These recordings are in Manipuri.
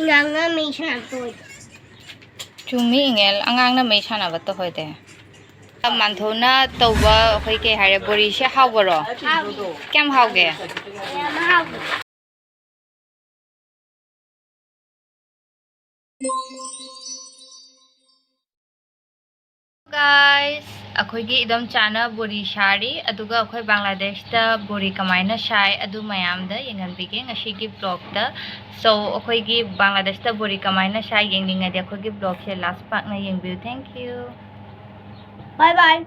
Nganga may sana to. Chumi ingel angang na may sana bato hoite. Manthona tawba khoi ke hare bori she hawbaro. Kem hawge? Guys, akhoigi idam chana bori shari aduga akhoi Bangladesh ta bori kamaina shai adu mayam da yengan bige ngashigi vlog da so akhoigi Bangladesh ta bori kamaina shai yengning adi akhoigi vlog she last part na yengbiu. Thank you. Bye bye.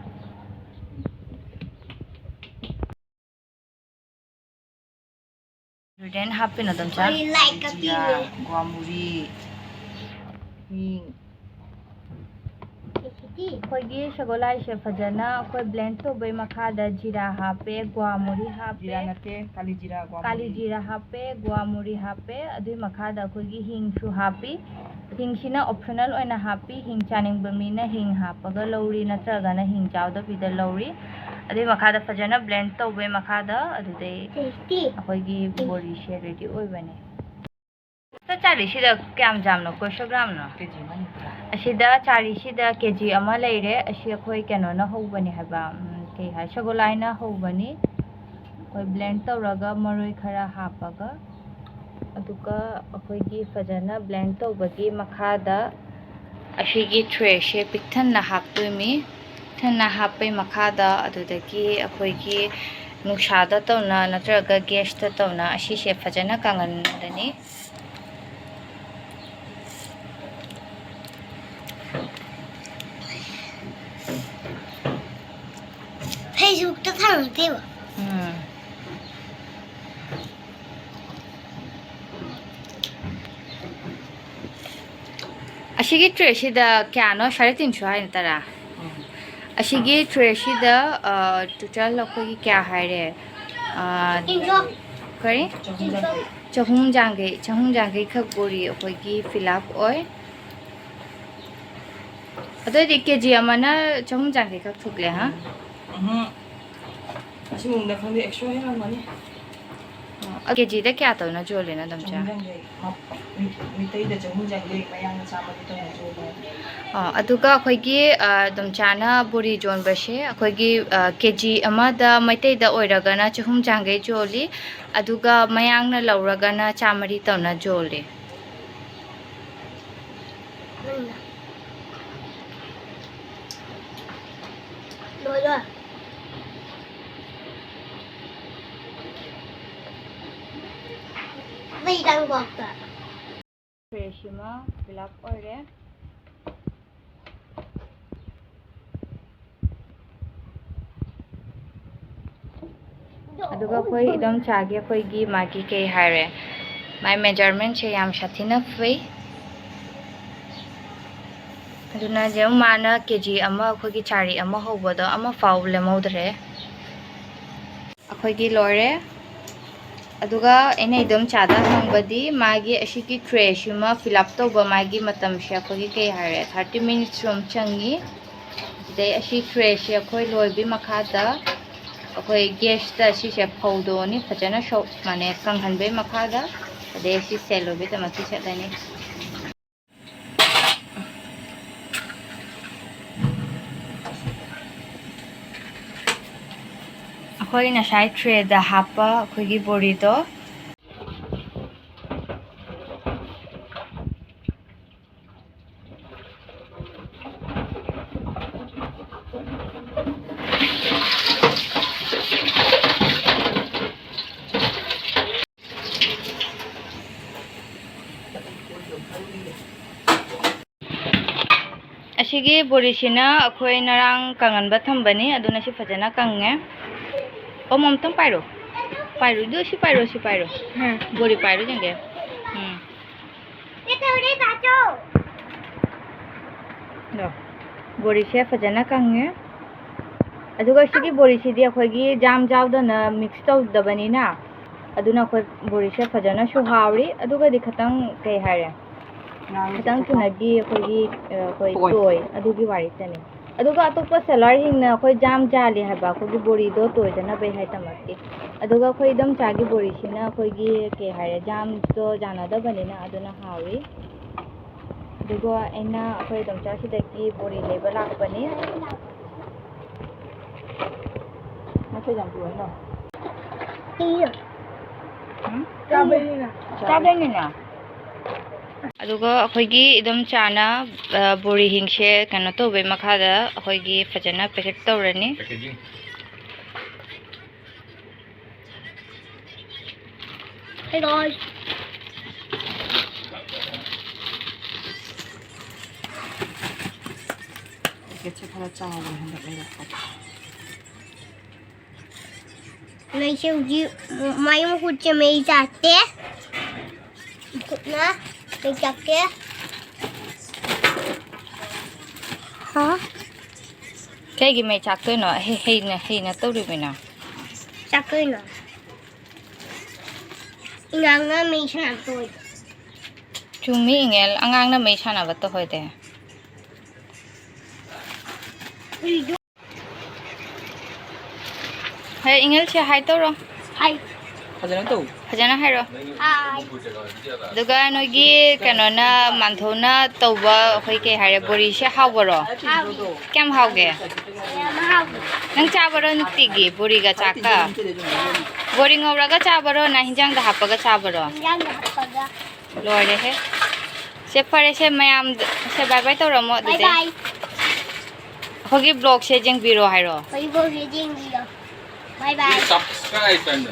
Then happy na dam cha. I like a pile. Guamuri. Akhoigi sagolai she phajana akhoi blend to bai makhada jira hape guamuri hape Jira nate kali jira guamuri. kali jira hape guamuri hape adui makhada akhoigi hing shu hapi hing sina optional oina hapi hing chaning bamina hing hapaga lowri natraga na hing chawda bida lowri adui makhada phajana blend to bai makhada adudai Tasty. akhoigi bori she ready oi bane ta chari sida kyam jamno ko gram no Keji mani. asida chari sida kg ama leire asi akhoi keno na hobani haba ke ha sagolai na hobani koi blend tawraga maroi khara hapaga aduka akhoigi fajana blend tawbagi makhada asigi tray she pikthan na haptoimi than na hapai makhada adudagi akhoigi nushada tawna natraga gas ta tawna asi she fajana kangan dani Facebook ta thang te ba. Asigi tray sida kyano 350 hain tara asigi tray sida total akhoi kya haire Injo. kari chahum jangai khak bori akhoi gi fill up oi adoi kg amana chahum jangai khak thukle ha Asi mungda khandi extra hera mani. kg da kya to na jole na damcha Meitei da chahun jangai mayang saba to na jo. aduga akhoi damchana bori jon bashe akhoi kg amada maitai da oiraga na chahum jangai joli aduga mayang na lauraga na chamari tawna jole Lola. Wait, I'm going to. freshima fill up oire aduga khoi idam chage khoi gi magi ke haire my measurement che yam shathina fei aduna je mana kg ama khoi gi chari ama hobodo ama faw le modre akhoi gi lore aduga ene idam chada hangbadi magi ashiki tray shima fill up to ba magi matam she khoi gi ke haire 30 minutes rom changi dei ashi tray she khoi loibi makhada akhoi gas ta si se phaudo ni phajana sho mane kanghanbe makhada ade si selobe tamati chadani akhoi na sai tray da hapa akhoi gi bori do asigi borisina akhoi narang kanganba thambani aduna si phajana kangne o momtam pairo do si pairo bori pairo jenge Ito ulit, Tacho. do bori se phajana kangne aduga sigi bori sidi akhoi gi jam jawdana mix tawdabani na aduna akhoi bori se phajana su hawri aduga di khatang kai hare khatang tunagi akhoi gi akhoi toy adugi wari tane aduga atopa seller hingna khoi jam jali haba khogi bori do toidana bai hai tamaki aduga khoi dam chagi bori sina khogi ke hare jam do jana da banina aduna hawi aduga aina khoi dam cha sidaki bori leba lakpani Masih jam 2 no. ตีอ่ะ chabenina aduga khoigi idam chana bori hingse kana to be makhada khoigi fajana packet tawrani Packaging. Hey guys. Kecil kalau cawa hendak merah apa? Này siêu gì mấy mà hụt cho mày chặt té hụt na mày chặt té hả kaigi mai chak to no heina tawri bina chặt cái nào ngang ngang mày sang tôi chumi ingel angang na mai sana ba to hoide hai ingel che hai to ro hay Kajian tu. fajana hai ro hay duga nogi kanona manthona tawba khoi ke hare bori she hawbaro kem hawge em học nang chabaro nutigi bori ga chaka bori ngawra ga chabaro na hinjang da hapaga chabaro đang học rồi lore he se pare se mayam se bye bye tawramo bye dude bye khogi blog se jeng biro hai ro bye bye gì rồi bye bye Subscribe and